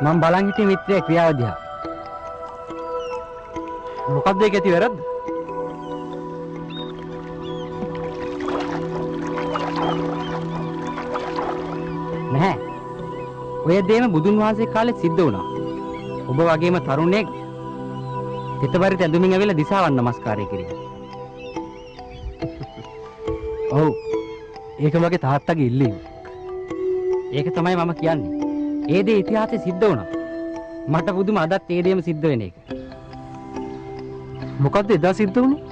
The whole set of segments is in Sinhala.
මම බලන් හිටියේ මිත්‍රයේ ක්‍රියාව දිහා. මොකක්ද ඒක ඇති වැරද්ද? නැහැ. ඔය දේම බුදුන් වහන්සේ කාලේ සිද්ධ වුණා. ඔබ වගේම තරුණයෙක් පිටපරිත ඇඳුමින් ඇවිල්ලා දිසාවන් නමස්කාරය කිරීම. ඔව්. ඒක මගේ තාත්තගේ ඉල්ලීම. ඒක තමයි මම කියන්නේ. ඒ දේ ඉතිහාසයේ සිද්ධ වුණා. මට පුදුම අදත් ඒ දේම සිද්ධ වෙන එක. මොකද්ද එදා සිද්ධ වුණේ?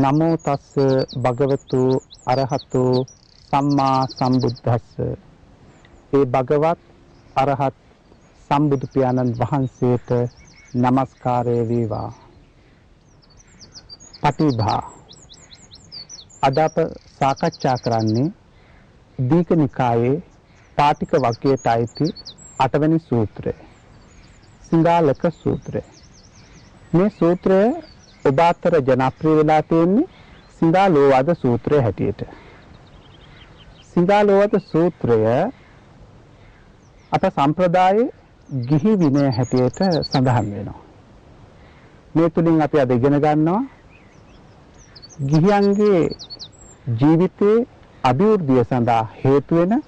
නමෝ තස්ස භගවතු අරහතු සම්මා සම්බුද්දස්ස. ඒ භගවත් අරහත් සම්බුදු පියාණන් වහන්සේට නමස්කාරය වේවා. පටිභා. අද අප සාකච්ඡා කරන්නේ දීඝ නිකායේ පාටික වග්ගයට අයිති 8 වෙනි සූත්‍රය. සිංහාලක සූත්‍රය. මේ සූත්‍රය ඔබ අතර ජනප්‍රිය වෙලා තියෙන්නේ සිංහාලෝවාද සූත්‍රය හැටියට. සිංහාලෝවාද සූත්‍රය අප සම්ප්‍රදායේ ගිහි විනය හැටියට සඳහන් වෙනවා. මේ තුලින් අපි අද ඉගෙන ගන්නවා ගිහියන්ගේ ජීවිතයේ අභිවෘද්ධිය සඳහා හේතු වෙන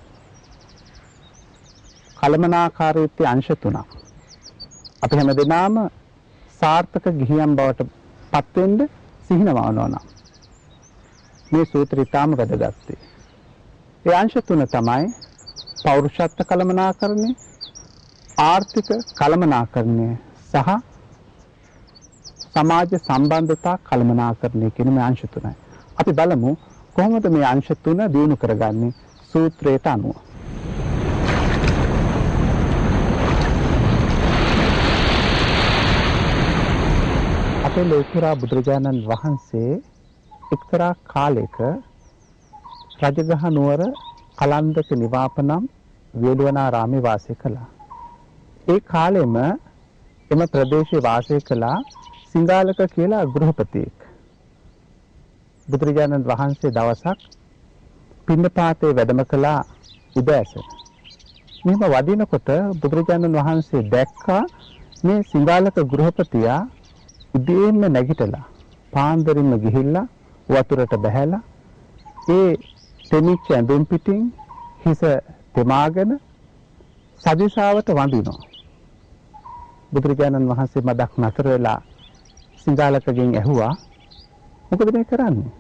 කලමනාකාරීත්වයේ අංශ 3ක්. අපි හැමදෙනාම සාර්ථක ගිහියන් බවට පත් වෙන්න සිහිනවනවා නම් මේ සූත්‍රය තාම වැදගත්. ඒ අංශ තුන තමයි පෞරුෂත්ව කළමනාකරණය, ආර්ථික කළමනාකරණය සහ සමාජ සම්බන්ධතා කළමනාකරණය කියන මේ අංශ තුනයි. අපි බලමු කොහොමද මේ අංශ තුන දියුණු කරගන්නේ සූත්‍රයට අනුව. අපේ ලෝතුරා බුදුරජාණන් වහන්සේ එක්තරා කාලයක රජගහ නුවර කලන්දක නිවාප නම් වේළුවනාරාමේ වාසය කළා. ඒ කාලෙම එම ප්‍රදේශයේ වාසය කළා සිංගාලක කියලා ගෘහපතියෙක්. බුදුරජාණන් වහන්සේ දවසක් පින්නපාතේ වැඩම කළා උදෑසන. මෙහෙම වඩිනකොට බුදුරජාණන් වහන්සේ දැක්කා මේ සිංගාලක ගෘහපතියා උදේම නැගිටලා පාන්දරින්ම ගිහිල්ලා වතුරට බැහැලා ඒ තෙමිච්ච ඇඳුම් පිටින් හිස තෙමාගෙන සදිසාවට වඳිනවා. බුදුරජාණන් වහන්සේ මදක් නතර වෙලා සිංගාලකගෙන් ඇහුවා මොකද මේ කරන්නේ?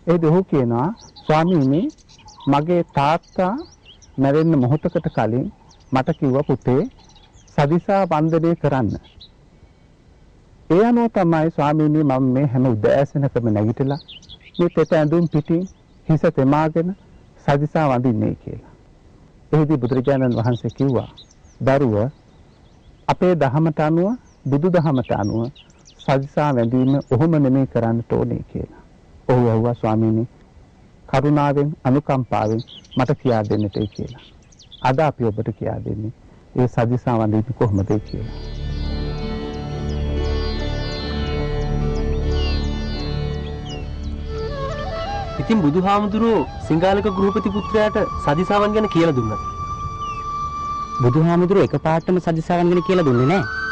ඒ දෙහු කියනවා ස්වාමීනි මගේ තාත්තා මැරෙන්න මොහොතකට කලින් මට කිව්වා පුතේ සදිසා වන්දනය කරන්න. ඒ අනුව තමයි ස්වාමීනි මම මේ හැම උදෑසනකම නැගිටලා මේ තෙත ඇඳුම් පිටින් හිස තෙමාගෙන සදිසා වඳින්නේ කියලා. එහිදී බුදුරජාණන් වහන්සේ කිව්වා දරුව අපේ දහමට අනුව බුදු දහමට අනුව සදිසා වැඳීම ඔහොම නෙමෙයි කරන්න ඕනේ කියලා. ඔහු ඇහුවා ස්වාමීනි කරුණාවෙන් අනුකම්පාවෙන් මට කියා දෙන්නටයි කියලා. අද අපි ඔබට කියා දෙන්නේ ඒ සදිසා වඳින්නේ කොහොමද කියලා. ඉතින් බුදුහාමුදුරුවෝ සිංගාලක ගෘහපති පුත්‍රයාට සදිසාවන් ගැන කියලා දුන්නා. බුදුහාමුදුරුවෝ එකපාරටම සදිසාවන් ගැන කියලා දුන්නේ නැහැ.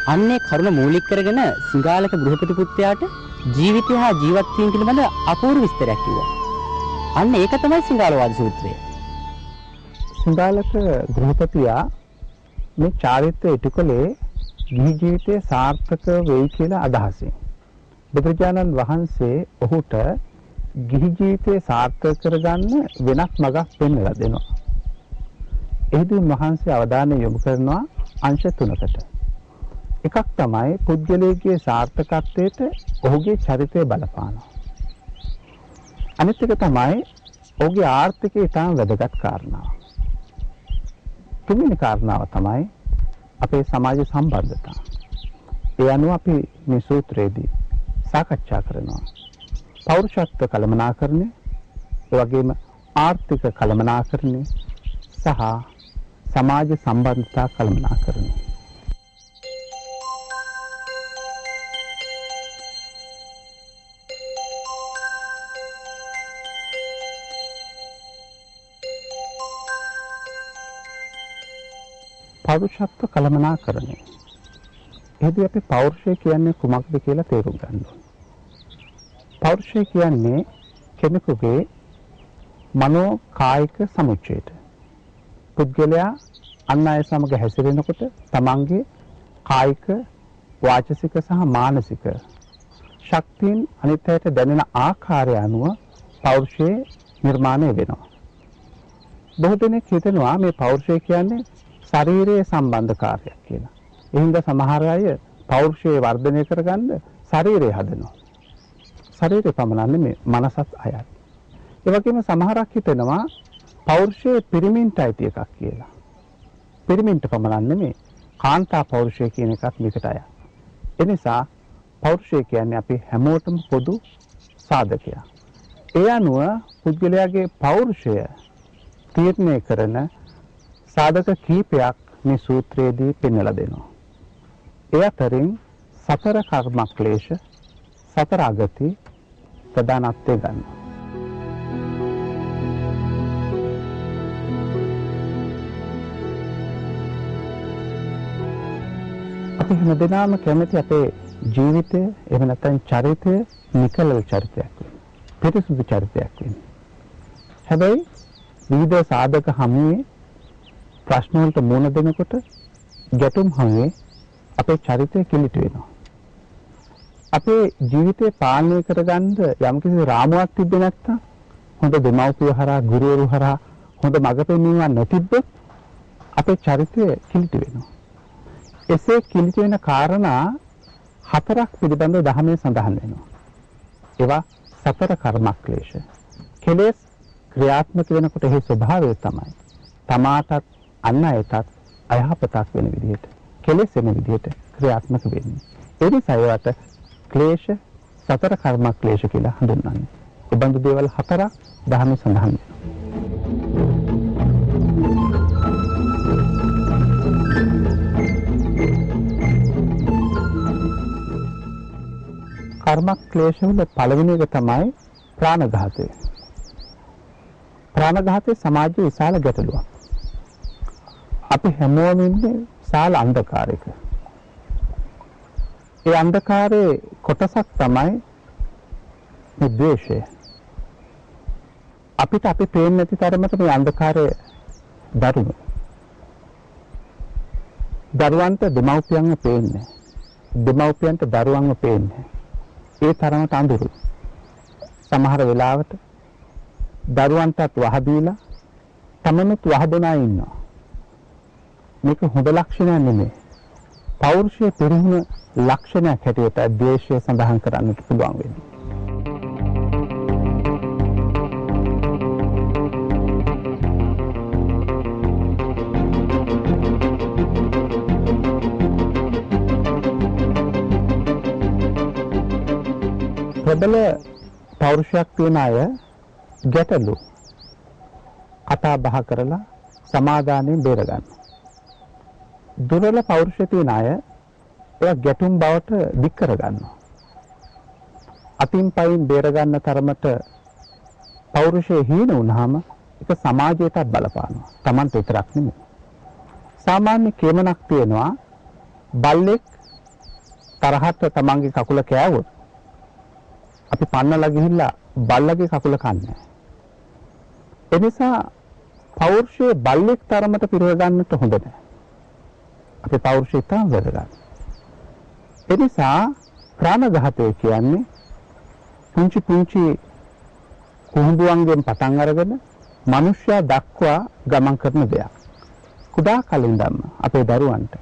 අන්නේ කරුණ මූලික කරගෙන සිංගාලක ගෘහපති පුත්‍රයාට ජීවිතය හා ජීවත් වීම පිළිබඳ අපූර්ව විස්තරයක් කිව්වා. අන්න ඒක තමයි සිංගාලවාද සූත්‍රය. සිංගාලක ගෘහපතියා මේ චාරිත්‍රය ඉටුකලේ ගිහි ජීවිතයේ සාර්ථක වෙයි කියලා අදහසින්. බුදුරජාණන් වහන්සේ ඔහුට ගිහි ජීවිතය සාර්ථක කරගන්න වෙනත් මඟක් පෙන්වලා දෙනවා. එහිදී උන්වහන්සේ අවධානය යොමු කරනවා අංශ තුනකට. එකක් තමයි පුද්ගලයාගේ සාර්ථකත්වයට ඔහුගේ චරිතය බලපානවා. අනිත් එක තමයි ඔහුගේ ආර්ථිකය ඉතාම වැදගත් කාරණාව. තුන්වෙනි කාරණාව තමයි අපේ සමාජ සම්බන්ධතා. ඒ අනුව අපි මේ සූත්‍රයේදී සාකච්ඡා කරනවා පෞරුෂත්ව කළමනාකරණය, ඒ වගේම ආර්ථික කළමනාකරණය සහ සමාජ සම්බන්ධතා කළමනාකරණය. පෞරුෂත්ව කළමනාකරණය. එහිදී අපි පෞරුෂය කියන්නේ කුමක්ද කියලා තේරුම් ගන්න ඕනේ. පෞරුෂය කියන්නේ කෙනෙකුගේ මනෝ කායික සමුච්චයට. පුද්ගලයා අන් අය සමග හැසිරෙනකොට තමන්ගේ කායික, වාචසික සහ මානසික ශක්තියින් අනිත් අයට දැනෙන ආකාරය අනුව පෞරුෂය නිර්මාණය වෙනවා. බොහෝ දෙනෙක් හිතනවා මේ පෞරුෂය කියන්නේ ශරීරයේ සම්බන්ධ කාර්යයක් කියලා. ඒ හින්දා සමහර අය පෞරුෂය වර්ධනය කරගන්න ශරීරය හදනවා. ශරීරය පමණක් නෙමෙයි මනසත් අයත්. ඒ වගේම සමහරක් හිතනවා පෞරුෂය පිරිමින්ට අයිති එකක් කියලා. පිරිමින්ට පමණක් නෙමෙයි කාන්තා පෞරුෂය කියන එකත් මේකට අයත්. ඒ නිසා පෞරුෂය කියන්නේ අපි හැමෝටම පොදු සාධකයක්. ඒ අනුව පුද්ගලයාගේ පෞරුෂය තීරණය කරන සාධක කීපයක් මේ සූත්‍රයේදී පෙන්වලා දෙනවා. ඒ අතරින් සතර කර්ම ක්ලේශ, සතර අගති ප්‍රධානත්වය ගන්නවා. අපි හැමදෙනාම කැමති අපේ ජීවිතය එහෙම නැත්නම් චරිතය නිකලල් චරිතයක් වෙන්න. පිරිසුදු චරිතයක් වෙන්න. හැබැයි විවිධ සාධක හමුවේ ප්‍රශ්න වලට මුහුණ දෙනකොට ගැටුම් හමුවේ අපේ චරිතය කිලිට වෙනවා. අපේ ජීවිතේ පාලනය කරගන්න යම්කිසි රාමුවක් තිබ්බේ නැත්නම් හොඳ දෙමව්පියෝ හරහා ගුරුවරු හරහා හොඳ මඟ පෙන්වීමක් නැතිබ්බොත් අපේ චරිතය කිලිටි වෙනවා. එසේ කිලිටි වෙන කාරණා 4ක් පිළිබඳව ධර්මයේ සඳහන් වෙනවා. ඒවා සතර කර්මක්ලේශ. කෙලෙස් ක්‍රියාත්මක වෙනකොට එහි ස්වභාවය තමයි තමාටත් අන් අයටත් අයහපතක් වෙන විදිහට කෙලෙස් වෙන විදිහට ක්‍රියාත්මක වෙන්නේ. ඒ නිසා ඒවට ක්ලේශ සතර කර්මක්ලේශ කියලා හඳුන්වන්නේ. ඒ බඳු දේවල් 4ක් ධර්මයේ සඳහන් වෙනවා. කර්මක්ලේශ වල පළවෙනි එක තමයි ප්‍රාණඝාතය. ප්‍රාණඝාතය සමාජයේ විශාල ගැටලුවක්. අපි හැමෝම ඉන්නේ විශාල අන්ධකාරයක. ඒ අන්ධකාරයේ කොටසක් තමයි මේ ද්වේෂය. අපිට අපි පේන්නේ නැති තරමට මේ අන්ධකාරය දරුණු. දරුවන්ට දෙමව්පියන්ව පේන්නේ. දෙමව්පියන්ට දරුවන්ව පේන්නේ. ඒ තරමට අඳුරු. සමහර වෙලාවට දරුවන්ටත් වහ දීලා තමනුත් වහදනා ඉන්නවා. මේක හොඳ ලක්ෂණයක් නෙමෙයි. පෞරුෂයේ පිරිහුණ ලක්ෂණයක් හැටියට ද්වේෂය සඳහන් කරන්නට පුළුවන් වෙන්නේ. ප්‍රබල පෞරුෂයක් තියෙන අය ගැටලු කතා බහ කරලා සමාදානයෙන් බේර ගන්නවා. දුර්වල පෞරුෂය තියෙන අය ඒවා ගැටුම් බවට දික් කර ගන්නවා. අතින් පයින් බේර ගන්න තරමට පෞරුෂය හීන වුණාම ඒක සමාජයටත් බලපානවා. Tamanට විතරක් නෙමෙයි. සාමාන්‍ය කේමනක් තියෙනවා බල්ලෙක් තරහට තමන්ගේ කකුල කෑවොත් අපි පන්නලා ගිහිල්ලා බල්ලගේ කකුල කන්නේ. ඒ නිසා පෞරුෂයේ බල්ලෙක් තරමට පිරව ගන්නට හොඳ නැහැ. අපේ පෞරුෂය තම වැදගත්. ඒ නිසා ප්‍රාණඝාතය කියන්නේ පුංචි පුංචි කුහුඹුවන්ගෙන් පටන් අරගෙන මිනිස්යා දක්වා ගමන් කරන දෙයක්. කුඩා කලින් ධම්ම අපේ දරුවන්ට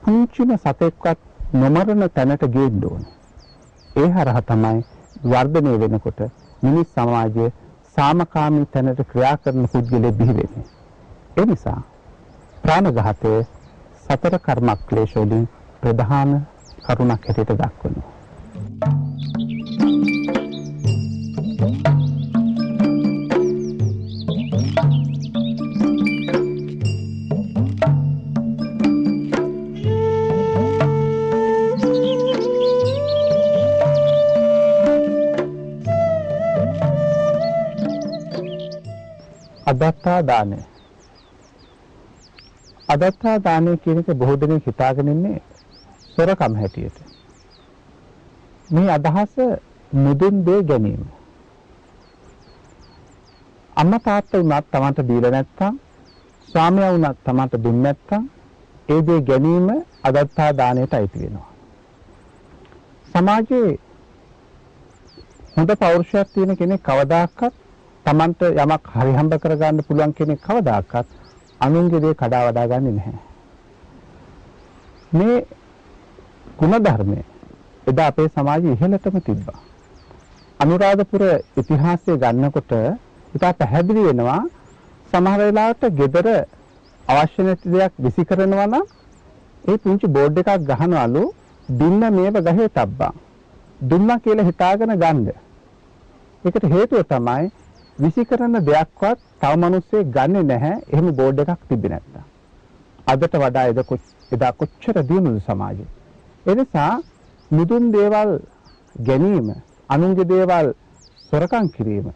පුංචිම සතෙක්වත් නොමරන තැනට ගේන්න ඕනේ. ඒ හරහා තමයි වර්ධනය වෙනකොට මිනිස් සමාජයේ සාමකාමී තැනට ක්‍රියා කරන පුද්ගලයෙක් බිහි වෙන්නේ. ඒ නිසා ප්‍රාණඝාතයේ සතර කර්මක්ලේශ වලින් ප්‍රධාන කරුණක් හැටියට දක්වනවා. අදත්තා දානය. අදත්තා දානය කියන එක බොහෝ දෙනෙක් හිතාගෙන ඉන්නේ සොරකම් හැටියට. මේ අදහස මුදුන් දේ ගැනීම. අම්මා තාත්තා උනත් Tamanට දීලා නැත්තම්, ස්වාමියා උනත් Tamanට දුන්නේ නැත්තම්, ඒ දේ ගැනීම අදත්තා දානයට අයිති වෙනවා. සමාජයේ හොඳ පෞරුෂයක් තියෙන කෙනෙක් කවදාකවත් Tamanට යමක් හරි හම්බ කරගන්න පුළුවන් කෙනෙක් කවදාකවත් අනුන්ගේ දේ කඩා වඩා ගන්නේ නැහැ. මේ ගුණ ධර්මය එදා අපේ සමාජයේ ඉහළටම තිබ්බා. අනුරාධපුර ඉතිහාසය ගන්නකොට ඉතා පැහැදිලි වෙනවා සමහර වෙලාවට ගෙදර අවශ්‍ය නැති දෙයක් විසි කරනවා නම් ඒ පුංචි බෝඩ් එකක් ගහනවලු දින්න මේව ගහේ තබ්බා. දුන්නා කියලා හිතාගෙන ගන්න. ඒකට හේතුව තමයි විසි කරන දෙයක්වත් තව මිනිස්සෙක් ගන්නෙ නැහැ එහෙම බෝඩ් එකක් තිබ්බේ නැත්තම්. අදට වඩා එදා කොච්චර දියුණුද සමාජය. ඒ නිසා මුදුන් දේවල් ගැනීම, අනුන්ගේ දේවල් සොරකම් කිරීම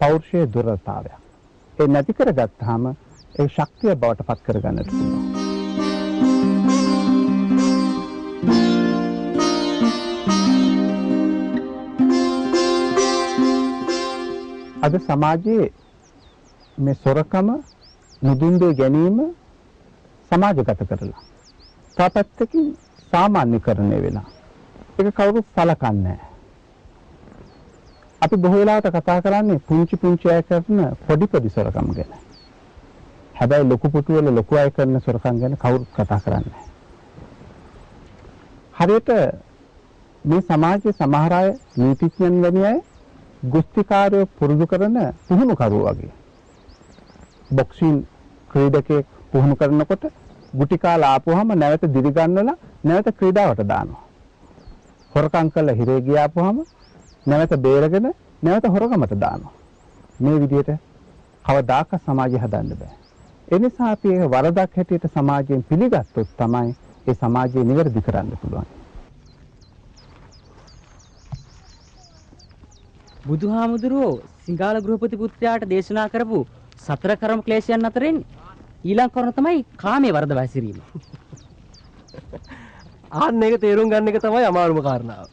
පෞරුෂයේ දුර්වලතාවයක්. ඒ නැති කරගත්තාම ඒ ශක්තිය බවට පත් කරගන්නට පුළුවන්. අද සමාජයේ මේ සොරකම මුදුන් දේ ගැනීම සමාජගත කරලා තාපත්තකින් සාමාන්‍යකරණය වෙලා ඒක කවුරුත් සලකන්නේ නැහැ. අපි බොහෝ වෙලාවට කතා කරන්නේ පුංචි අය කරන පොඩි සොරකම් ගැන. හැබැයි ලොකු පුතු වල ලොකු අය කරන සොරකම් ගැන කවුරුත් කතා කරන්නේ නැහැ. හරියට මේ සමාජයේ සමහර අය නීතිඥයන් වැනි අය ගුස්තිකාරයෝ පුරුදු කරන පුහුණුකරුවෝ වගේ. බොක්සින් ක්‍රීඩකයෙක් පුහුණු කරනකොට ගුටි කාලා ආපුවාම නැවත දිරිගන්නලා නැවත ක්‍රීඩාවට දානවා. හොරකම් කළා හිරේ ගියාපුවාම නැවත බේරගෙන නැවත හොරකමට දානවා. මේ විදිහට කවදාක සමාජය හදන්න බෑ. ඒ නිසා අපි ඒක වරදක් හැටියට සමාජයෙන් පිළිගත්තොත් තමයි ඒ සමාජය නිවැරදි කරන්න පුළුවන්. බුදුහාමුදුරුවෝ සිංහල ගෘහපති පුත්‍රයාට දේශනා කරපු සතර කර්ම ක්ලේශයන් අතරින් ඊළඟ කරුණ තමයි කාමයේ වරද වැසිරීම. ආන්න ඒක තේරුම් ගන්න එක තමයි අමාරුම කාරණාව.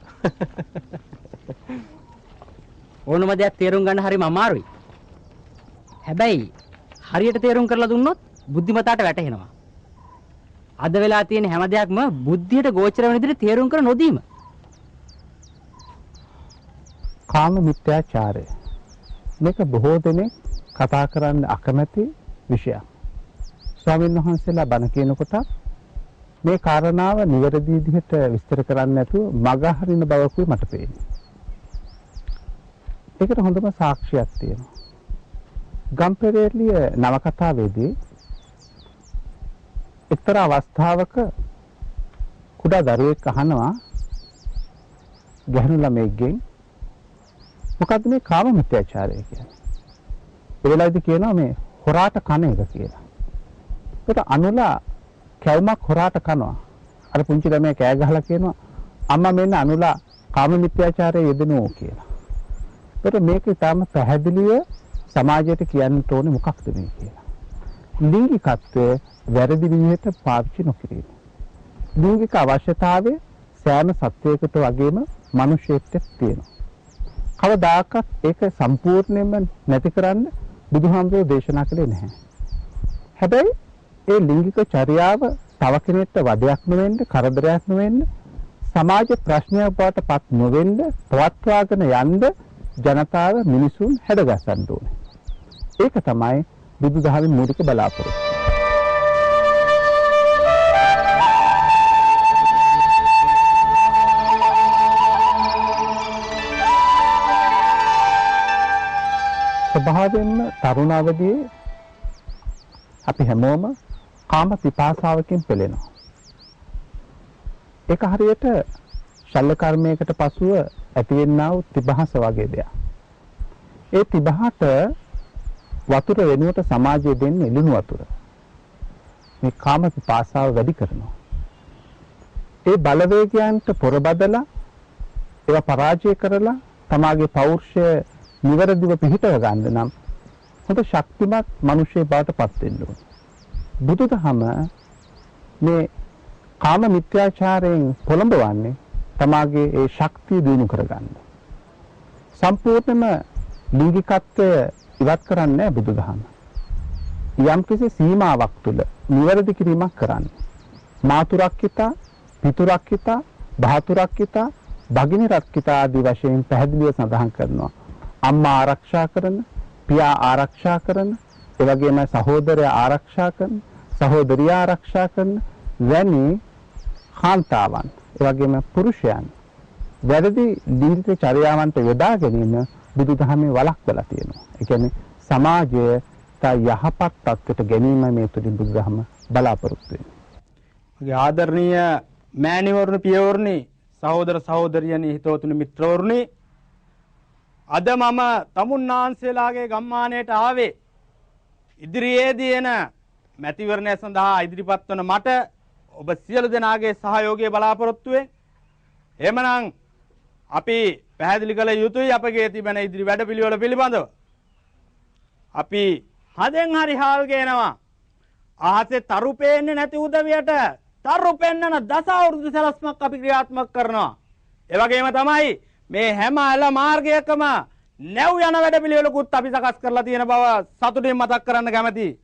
ඕනම දෙයක් තේරුම් ගන්න හරිම අමාරුයි. හැබැයි හරියට තේරුම් කරලා දුන්නොත් බුද්ධිමතාට වැටහෙනවා. අද වෙලා තියෙන හැම දෙයක්ම බුද්ධියට ගෝචර වෙන විදිහට තේරුම් කර නොදීම. කාම මිත්‍යාචාරය මේක බොහෝ දෙනෙක් කතා කරන්න අකමැති විෂයක්. ස්වාමීන් වහන්සේලා බණ කියනකොට මේ කාරණාව නිවැරදි විදිහට විස්තර කරන්නේ නැතුව මග හරින බවකුයි මට පේන්නේ. ඒකට හොඳම සාක්ෂියක් තියෙනවා. ගම්පෙරේලිය නවකතාවේදී එක්තරා අවස්ථාවක කුඩා දරුවෙක් අහනවා ගැහැණු ළමයෙක්ගෙන් මොකද්ද මේ කාම මිත්‍යාචාරය කියන්නේ? ඒ වෙලාවේදී කියනවා මේ හොරාට කන එක කියලා. ඒකට අනුලා කැවුමක් හොරාට කනවා. අර පුංචි ළමයා කෑ ගහලා කියනවා අම්මා මෙන්න අනුලා කාම මිත්‍යාචාරයේ යෙදෙනෝ කියලා. ඒකට මේක ඊටම පැහැදිලිව සමාජයට කියන්න ඕනේ මොකක්ද මේ කියලා. ලිංගිකත්වය වැරදි විදිහට පාවිච්චි නොකිරීම. ලිංගික අවශ්‍යතාවය සෑම සත්වයකට වගේම මිනිසෙක්ට තියෙනවා. කවදාකවත් ඒක සම්පූර්ණයෙන්ම නැති කරන්න බුදුහාමුදුරුවෝ දේශනා කළේ නැහැ. හැබැයි ඒ ලිංගික චර්යාව තව කෙනෙක්ට වදයක් නොවෙන්න, කරදරයක් නොවෙන්න, සමාජ ප්‍රශ්නයක් බවට පත් නොවෙන්න පවත්වාගෙන යන්න ජනතාව මිනිසුන් හැඩගස්සන්න ඕනේ. ඒක තමයි බුදුදහමේ මූලික බලාපොරොත්තුව. ස්වභාවයෙන්ම තරුණ අවදියේ අපි හැමෝම කාම පිපාසාවකින් පෙළෙනවා. ඒක හරියට ශල්‍ය කර්මයකට පසුව ඇතිවෙනා වූ තිබහස වගේ දෙයක්. ඒ තිබහට වතුර වෙනුවට සමාජයේ දෙන්නේ ලුණු වතුර. මේ කාම පිපාසාව වැඩි කරනවා. ඒ බලවේගයන්ට පොරබදලා ඒවා පරාජය කරලා තමාගේ පෞරුෂය නිවැරදිව පිහිටව ගන්න නම් හොඳ ශක්තිමත් මිනිසෙක් බවට පත් වෙන්න ඕනේ. බුදුදහම මේ කාම මිත්‍යාචාරයෙන් පොළඹවන්නේ තමාගේ ඒ ශක්තිය දිනු කරගන්න. සම්පූර්ණයෙන්ම ලිංගිකත්වය ඉවත් කරන්නේ බුදුදහම. යම්කිසි සීමාවක් තුළ නිවැරදි කිරීමක් කරන්නේ. මාතුරක්කිතා, පිතුරක්කිතා, භාතුරක්කිතා, භගිනීරක්කිතා ආදී වශයෙන් පැහැදිලිව සඳහන් කරනවා. අම්මා ආරක්ෂා කරන, පියා ආරක්ෂා කරන, ඒ වගේම සහෝදරයා ආරක්ෂා කරන, සහෝදරියා ආරක්ෂා කරන වැනි කාන්තාවන්, ඒ වගේම පුරුෂයන් වැරදි ලිංගික චර්යාවන්ට යොදා ගැනීම බුදුදහමේ වළක්වලා තියෙනවා. ඒ කියන්නේ සමාජය යහපත් තත්ත්වයට ගැනීම මේ තුලින් බුදුදහම බලාපොරොත්තු වෙනවා. මගේ ආදරණීය මෑණිවරුනි, පියවරුනි, සහෝදර සහෝදරියනි, හිතවතුනි, මිත්‍රවරුනි, අද මම තමුන්නාන්සේලාගේ ගම්මානයට ආවේ ඉදිරියේදී එන මැතිවරණය සඳහා ඉදිරිපත් වන මට ඔබ සියලු දෙනාගේ සහයෝගය බලාපොරොත්තුවෙන්. එහෙමනම් අපි පැහැදිලි කළ යුතුයි අපගේ තිබෙන ඉදිරි වැඩපිළිවෙල පිළිබඳව. අපි හදෙන් හරි හාල් ගේනවා. අහසේ තරු පේන්නේ නැති උදවියට තරු පෙන්නන දස අවුරුදු සලස්මක් අපි ක්‍රියාත්මක කරනවා. ඒ වගේම තමයි මේ හැම අල මාර්ගයකම නැව් යන වැඩපිළිවෙලකුත් අපි සකස් කරලා තියෙන බව සතුටින් මතක් කරන්න කැමැතියි.